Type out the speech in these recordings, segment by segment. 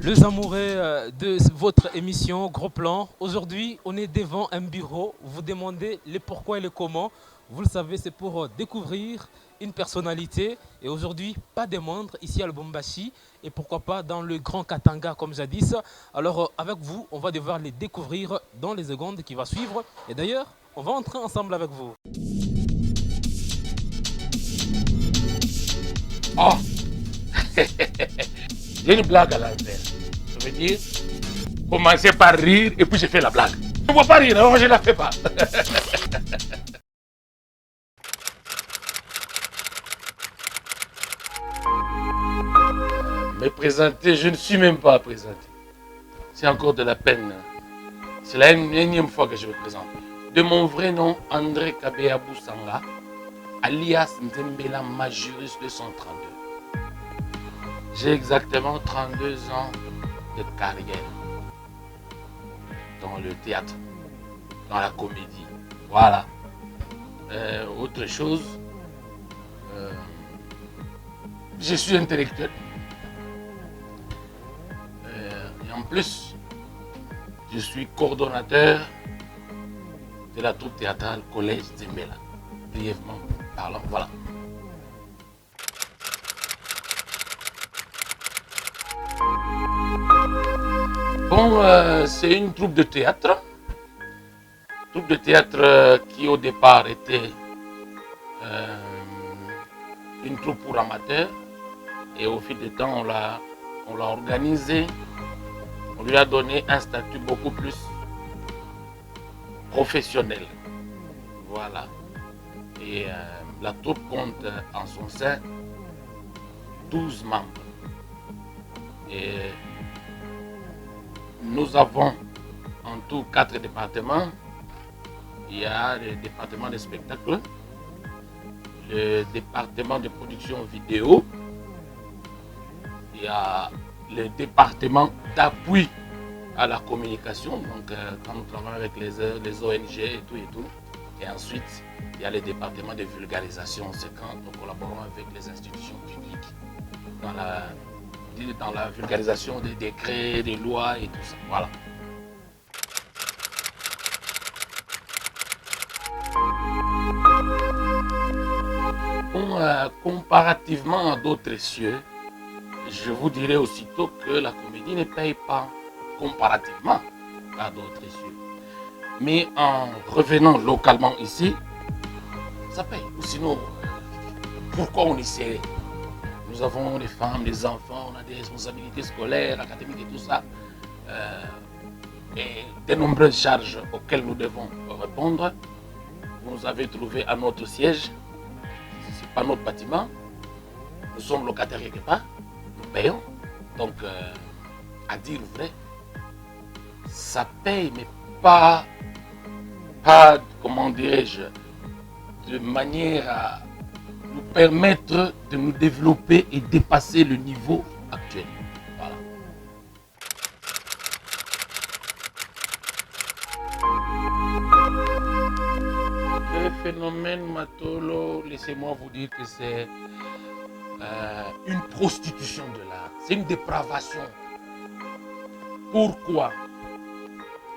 Les amoureux de votre émission Gros Plan. Aujourd'hui, on est devant un bureau. Vous demandez les pourquoi et les comment. Vous le savez, c'est pour découvrir une personnalité. Et aujourd'hui, pas de moindre, ici à Lubumbashi. Et pourquoi pas dans le Grand Katanga, comme jadis. Alors, avec vous, on va devoir les découvrir dans les secondes qui vont suivre. Et d'ailleurs, on va entrer ensemble avec vous. Oh, j'ai une blague à l'envers. Ça veut dire, commencer par rire et puis je fais la blague. Je ne vois pas rire, alors je ne la fais pas. Me présenter, je ne suis même pas présenté. C'est encore de la peine. C'est la énième fois que je me présente. De mon vrai nom, André Kabea Boussanga, alias Nzembela Majurus 232. J'ai exactement 32 ans de carrière dans le théâtre, dans la comédie. Voilà. Autre chose, je suis intellectuel. Et en plus, je suis coordonnateur de la troupe théâtrale Collège Nzembela. Brièvement parlant, voilà. Bon, c'est une troupe de théâtre. Troupe de théâtre qui au départ était une troupe pour amateurs. Et au fil du temps, on l'a organisée. On lui a donné un statut beaucoup plus professionnel. Voilà. Et la troupe compte en son sein 12 membres. Et nous avons en tout 4 départements. Il y a le département de spectacle, le département de production vidéo, il y a le département d'appui à la communication, donc quand nous travaillons avec les ONG et tout. Et ensuite, il y a le département de vulgarisation, c'est quand nous collaborons avec les institutions publiques dans la vulgarisation des décrets, des lois et tout ça. Voilà. Bon, comparativement à d'autres cieux, je vous dirais aussitôt que la comédie ne paye pas comparativement à d'autres cieux. Mais en revenant localement ici, ça paye. Ou sinon, pourquoi on est serré? Nous avons des femmes, des enfants, on a des responsabilités scolaires, académiques et tout ça. Et de nombreuses charges auxquelles nous devons répondre. Vous nous avez trouvé à notre siège. Ce n'est pas notre bâtiment. Nous sommes locataires quelque part. Nous payons. Donc, à dire vrai, ça paye, mais pas comment dirais-je, de manière à nous permettre de nous développer et dépasser le niveau actuel. Voilà. Le phénomène Matolo, laissez-moi vous dire que c'est une prostitution de l'art. C'est une dépravation. Pourquoi?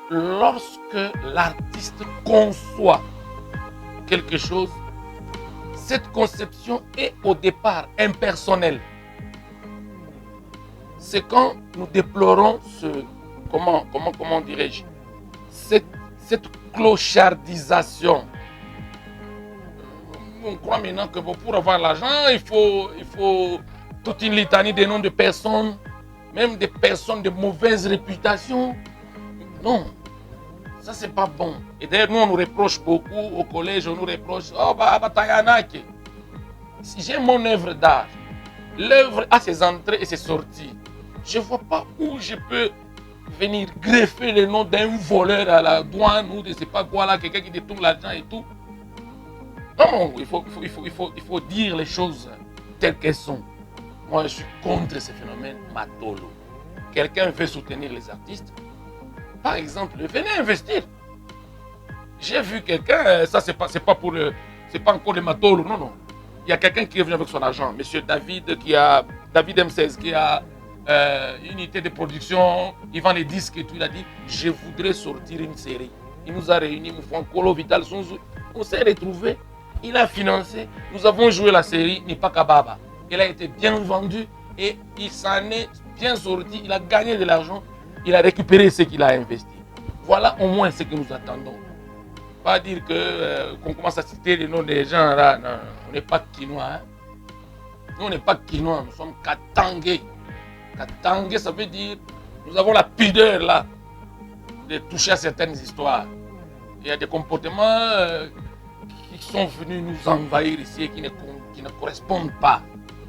Lorsque l'artiste conçoit quelque chose, cette conception est au départ impersonnelle. C'est quand nous déplorons comment dirais-je, cette clochardisation. On croit maintenant que pour avoir l'argent, il faut toute une litanie de noms de personnes, même des personnes de mauvaise réputation. Non, ça c'est pas bon. Et d'ailleurs, nous on nous reproche beaucoup au collège, on nous reproche, oh Batayanake. Si j'ai mon œuvre d'art, l'œuvre a ses entrées et ses sorties. Je ne vois pas où je peux venir greffer le nom d'un voleur à la douane ou de je ne sais pas quoi là, quelqu'un qui détourne l'argent et tout. Non, il faut dire les choses telles qu'elles sont. Moi, je suis contre ce phénomène Matolo. Quelqu'un veut soutenir les artistes. Par exemple, venez investir. J'ai vu quelqu'un, ça c'est pas encore le Matolo, non. Il y a quelqu'un qui est venu avec son argent, monsieur David, David M16, qui a unité de production, il vend les disques et tout. Il a dit, je voudrais sortir une série. Il nous a réunis, Moufankolo, Vital Sonzu. On s'est retrouvés. Il a financé. Nous avons joué la série Nipa Kababa. Elle a été bien vendue et il s'en est bien sorti. Il a gagné de l'argent. Il a récupéré ce qu'il a investi. Voilà au moins ce que nous attendons. Pas dire qu'on commence à citer les noms des gens là. Non, on n'est pas quinois. Hein? Nous, on n'est pas quinois, nous sommes Katangé. Katangé, ça veut dire nous avons la pudeur là de toucher à certaines histoires. Il y a des comportements qui sont venus nous envahir ici et qui ne correspondent pas.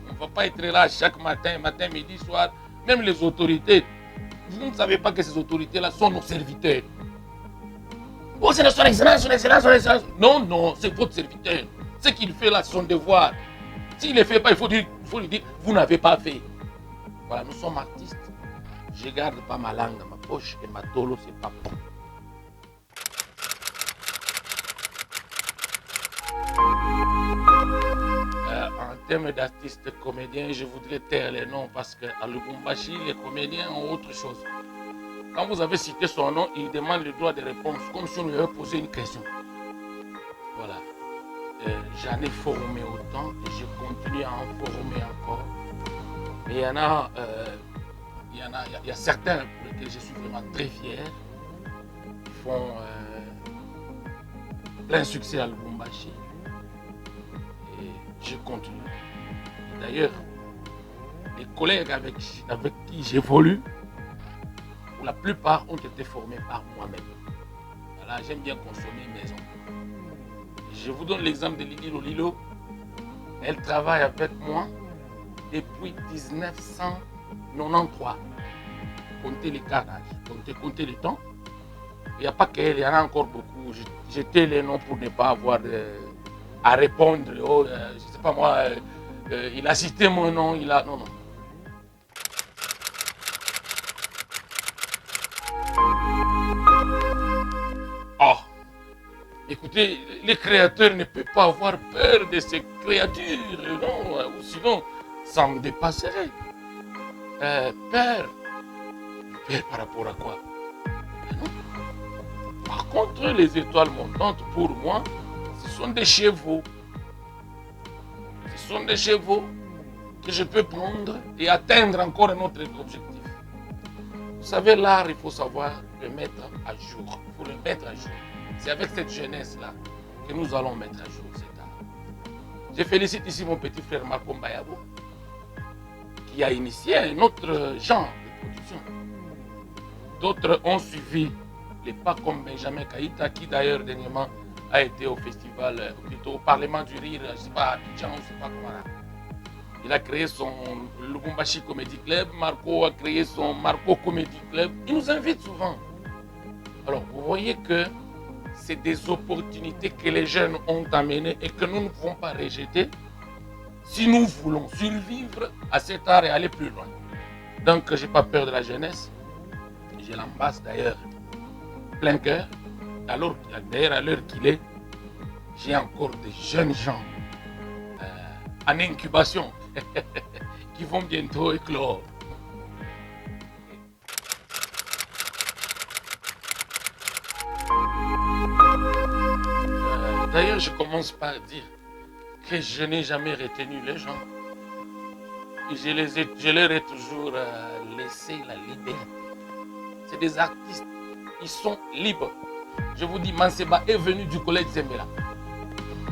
On ne va pas être là chaque matin, midi, soir. Même les autorités, vous ne savez pas que ces autorités-là sont nos serviteurs. Oh, c'est son excellence, son excellence, son excellence. Non, non, c'est votre serviteur. Ce qu'il fait là, c'est son devoir. S'il ne le fait pas, il faut lui dire, vous n'avez pas fait. Voilà, nous sommes artistes. Je ne garde pas ma langue dans ma poche et ma tolo, c'est pas bon. En termes d'artistes comédiens, je voudrais taire les noms parce qu'à Lubumbashi, les comédiens ont autre chose. Quand vous avez cité son nom, il demande le droit de réponse, comme si on lui avait posé une question. Voilà. J'en ai formé autant et je continue à en former encore. Mais il y a certains pour lesquels je suis vraiment très fier. Ils font plein succès à Lubumbashi. Et je continue. D'ailleurs, les collègues avec qui j'évolue, pour la plupart ont été formés par moi-même. Voilà, j'aime bien consommer maison. Je vous donne l'exemple de Lili Lolilo. Elle travaille avec moi depuis 1993. Comptez les carnages, comptez le temps. Il n'y a pas qu'elle, il y en a encore beaucoup. J'étais les noms pour ne pas avoir à répondre. Oh, je ne sais pas moi, il a cité mon nom, il a... Non, non. Oh, écoutez, les créateurs ne peuvent pas avoir peur de ces créatures, non, ou sinon, ça me dépasserait. Peur par rapport à quoi? Non. Par contre, les étoiles montantes, pour moi, ce sont des chevaux. Ce sont des chevaux que je peux prendre et atteindre encore un autre objectif. Vous savez, l'art, il faut savoir le mettre à jour. Il faut le mettre à jour. C'est avec cette jeunesse-là que nous allons mettre à jour cet art. Je félicite ici mon petit frère Marco Mbayabo, qui a initié un autre genre de production. D'autres ont suivi les pas comme Benjamin Kaïta, qui d'ailleurs dernièrement a été au festival, plutôt au Parlement du Rire, je ne sais pas, à Abidjan, je ne sais pas comment là. Il a créé son Lubumbashi Comedy Club, Marco a créé son Marco Comedy Club. Il nous invite souvent. Alors, vous voyez que c'est des opportunités que les jeunes ont amenées et que nous ne pouvons pas rejeter si nous voulons survivre à cet art et aller plus loin. Donc, je n'ai pas peur de la jeunesse. Je l'embrasse d'ailleurs plein cœur. Alors, d'ailleurs, à l'heure qu'il est, j'ai encore des jeunes gens en incubation qui vont bientôt éclore. D'ailleurs, je commence par dire que je n'ai jamais retenu les gens. Je leur ai toujours laissé la liberté. C'est des artistes, ils sont libres. Je vous dis, Manseba est venu du collège Zembela.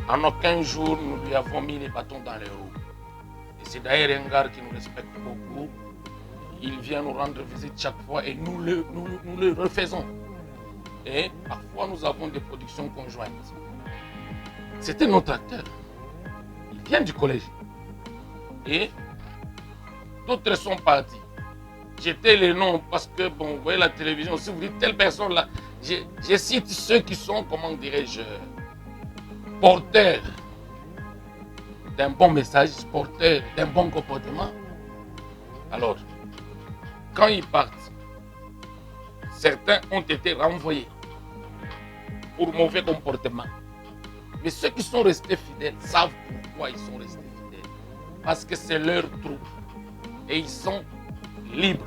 En aucun jour, nous lui avons mis les bâtons dans les roues. Et c'est d'ailleurs un gars qui nous respecte beaucoup. Il vient nous rendre visite chaque fois et nous le refaisons. Et parfois, nous avons des productions conjointes. C'était notre acteur. Il vient du collège. Et d'autres sont partis. J'étais les noms parce que, bon, vous voyez la télévision, si vous dites telle personne là, je cite ceux qui sont, comment dirais-je, porteurs d'un bon message, porteurs d'un bon comportement. Alors, quand ils partent, certains ont été renvoyés pour mauvais comportement. Mais ceux qui sont restés fidèles savent pourquoi ils sont restés fidèles. Parce que c'est leur troupe. Et ils sont libre.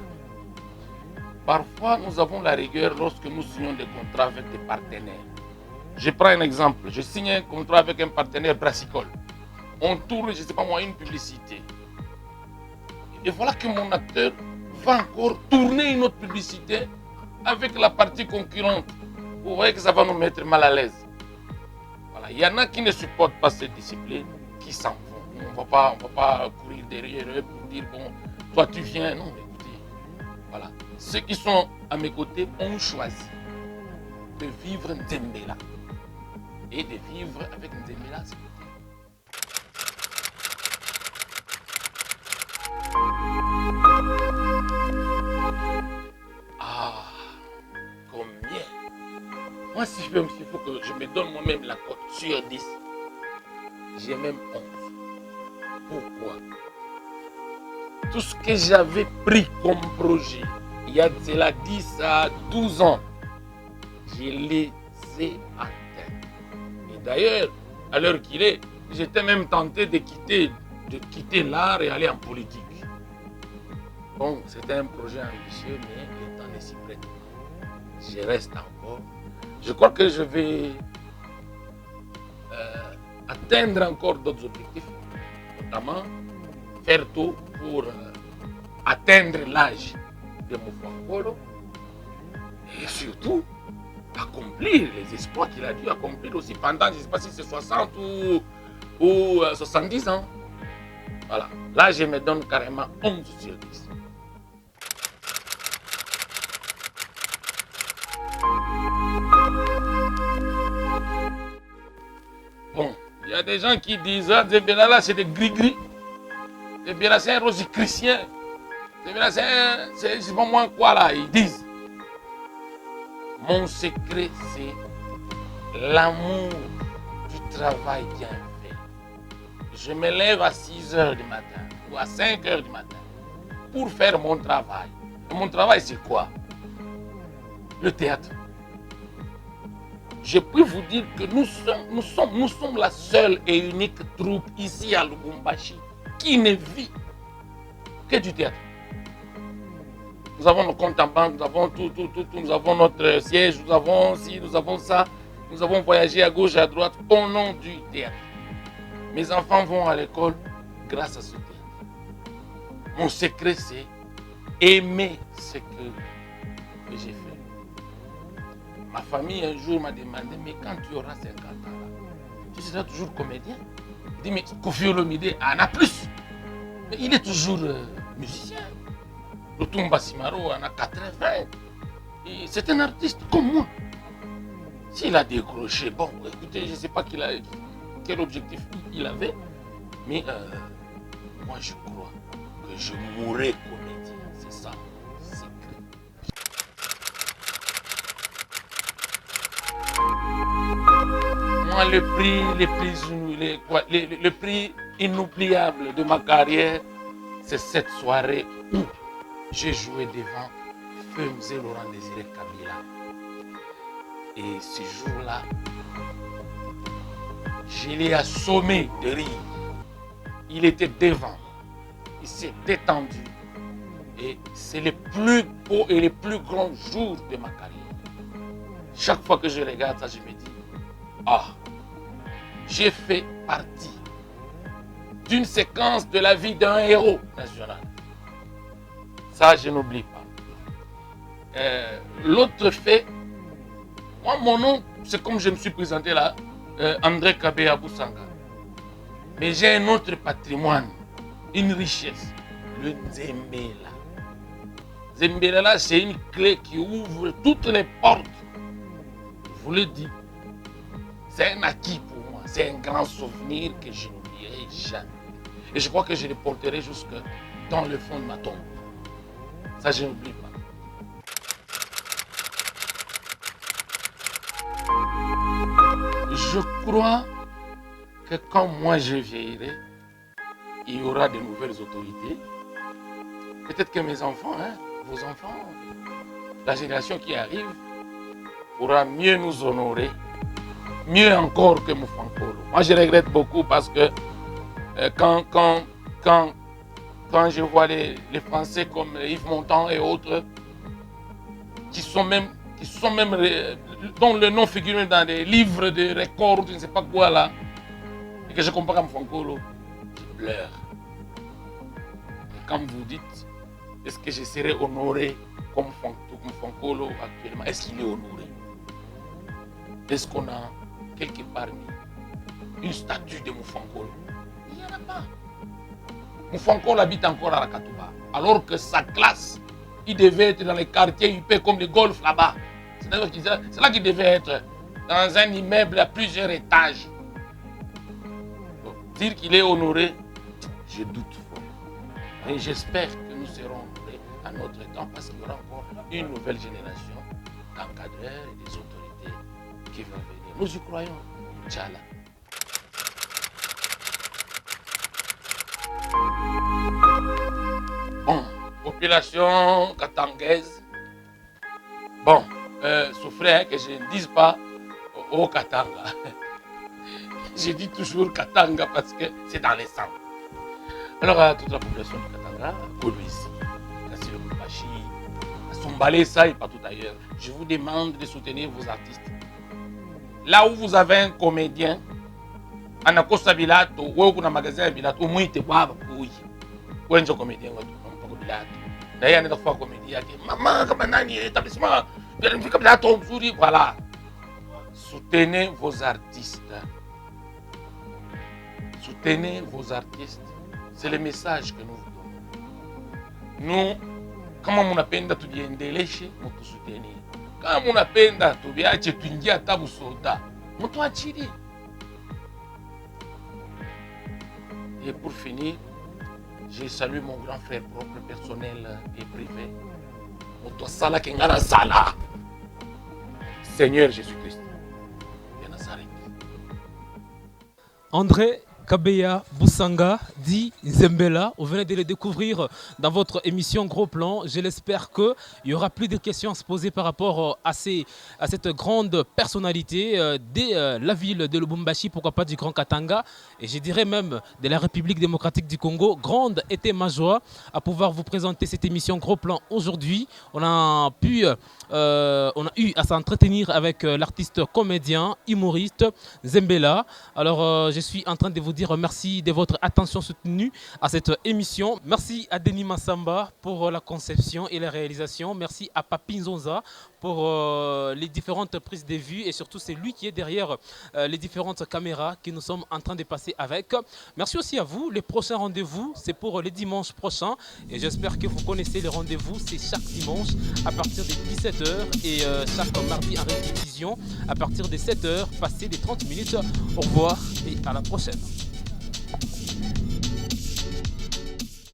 Parfois, nous avons la rigueur lorsque nous signons des contrats avec des partenaires. Je prends un exemple. Je signe un contrat avec un partenaire brassicole. On tourne, je ne sais pas moi, une publicité. Et voilà que mon acteur va encore tourner une autre publicité avec la partie concurrente. Vous voyez que ça va nous mettre mal à l'aise. Voilà. Il y en a qui ne supportent pas cette discipline, qui s'en vont. On ne va pas courir derrière eux pour dire, bon, toi tu viens. Non, écoutez, voilà. Ceux qui sont à mes côtés ont choisi de vivre Nzembela. Et de vivre avec Nzembela à ses côtés. Ah, combien? Moi, si il faut que je me donne moi-même la cote sur 10. J'ai même 11. Pourquoi? Tout ce que j'avais pris comme projet, il y a de cela 10 à 12 ans, je les ai atteints. Et d'ailleurs, à l'heure qu'il est, j'étais même tenté de quitter l'art et aller en politique. Bon, c'était un projet ambitieux, mais le temps n'est si prêt. Je reste encore. Je crois que je vais atteindre encore d'autres objectifs, notamment faire tout pour atteindre l'âge de Moufankolo et surtout accomplir les exploits qu'il a dû accomplir aussi pendant, je ne sais pas si c'est 60 ou 70 ans. Voilà, là je me donne carrément 11 sur 10. Bon, il y a des gens qui disent, ah, Nzembela là c'est des gris-gris. Nzembela c'est un rosicrucien. Nzembela c'est pas moi quoi là, ils disent. Mon secret c'est l'amour du travail bien fait. Je me lève à 6 h du matin ou à 5 h du matin pour faire mon travail. Et mon travail c'est quoi? Le théâtre. Je peux vous dire que nous sommes la seule et unique troupe ici à Lubumbashi qui ne vit que du théâtre. Nous avons nos comptes en banque, nous avons tout, nous avons notre siège, nous avons ci, nous avons ça. Nous avons voyagé à gauche, à droite au nom du théâtre. Mes enfants vont à l'école grâce à ce théâtre. Mon secret c'est aimer ce que j'ai fait. Ma famille un jour m'a demandé, mais quand tu auras 50 ans, là, tu seras toujours comédien? Il dit, mais Koffi Olomide en a plus. Mais il est toujours musicien. Lutumba Simaro en a 80. C'est un artiste comme moi. S'il a décroché, bon, écoutez, je ne sais pas quel objectif il avait, mais moi je crois que je mourrai comédien. C'est ça. Moi, le prix inoubliable de ma carrière, c'est cette soirée où j'ai joué devant Feu Mzee Laurent Désiré Kabila. Et ce jour-là, je l'ai assommé de rire. Il était devant, il s'est détendu. Et c'est le plus beau et le plus grand jour de ma carrière. Chaque fois que je regarde ça, je me dis, ah, j'ai fait partie d'une séquence de la vie d'un héros national. Ça, je n'oublie pas. L'autre fait, moi, mon nom, c'est comme je me suis présenté là, André Kabea Boussanga. Mais j'ai un autre patrimoine, une richesse, le Nzembela. Nzembela, c'est une clé qui ouvre toutes les portes. Je vous le dis. C'est un acquis pour moi. C'est un grand souvenir que je n'oublierai jamais. Et je crois que je le porterai jusque dans le fond de ma tombe. Ça, je n'oublie pas. Je crois que quand moi je vieillirai, il y aura de nouvelles autorités. Peut-être que mes enfants, vos enfants, la génération qui arrive, pourra mieux nous honorer, mieux encore que Moufankolo. Moi, je regrette beaucoup parce que quand quand je vois les Français comme Yves Montand et autres, dont le nom figure même dans des livres de records, je ne sais pas quoi là, et que je compare à Mfonkolo, je pleure. Et quand vous dites, est-ce que je serai honoré comme Mfonkolo actuellement? Est-ce qu'il est honoré? Est-ce qu'on a quelque part mis une statue de Mfonkolo? Il n'y en a pas. Mfonkolo habite encore à la Katouba, alors que sa classe, il devait être dans les quartiers UP comme le golf là-bas. C'est là qu'il devait être, dans un immeuble à plusieurs étages. Donc, dire qu'il est honoré, je doute fort. Mais j'espère que nous serons honorés à notre temps parce qu'il y aura encore une nouvelle génération d'encadreurs et des autorités qui vont venir. Nous y croyons. Inch'Allah. Bon, population katangaise. Bon, souffrez que je ne dise pas au Katanga. Je dis toujours Katanga parce que c'est dans les sangs. Alors à toute la population du Katanga, Kolwezi, Kassile Moubachi, Sombalesa et partout ailleurs, je vous demande de soutenir vos artistes. Là où vous avez un comédien, anakosa bilato, ou kuna magasin ya bilato, umuite baba kuyi. Wewe ndio comédien watu, unampa bilato. Na yeye anaenda kufanya komedi yake. Mama kama nani établissement, vérifie bilato mzuri, voilà. Soutenez vos artistes. Soutenez vos artistes. C'est le message que nous vous donnons. Nous, kama munapenda tujiendeleshe, mutusoutenir. Kama munapenda tubiache tuingie hata busoda, mutuachilie. Et pour finir, je salue mon grand frère propre, personnel et privé. Mutosala kengana sala. Seigneur Jésus-Christ de Nazareth. André Kabeya Boussanga dit Zembela, vous venez de le découvrir dans votre émission Gros Plan. Je l'espère qu'il y aura plus de questions à se poser par rapport à cette grande personnalité de la ville de Lubumbashi, pourquoi pas du Grand Katanga, et je dirais même de la République démocratique du Congo. Grande était ma joie à pouvoir vous présenter cette émission Gros Plan aujourd'hui. On a eu à s'entretenir avec l'artiste comédien, humoriste Zembela. Alors je suis en train de vous dire merci de votre attention soutenue à cette émission. Merci à Denis Massamba pour la conception et la réalisation. Merci à Papi Nzonza pour les différentes prises de vue et surtout c'est lui qui est derrière les différentes caméras que nous sommes en train de passer avec. Merci aussi à vous. Les prochains rendez-vous, c'est pour les dimanches prochains et j'espère que vous connaissez les rendez-vous. C'est chaque dimanche à partir de 17h et chaque mardi en répétition à partir de 7h, passé des 30 minutes. Au revoir et à la prochaine.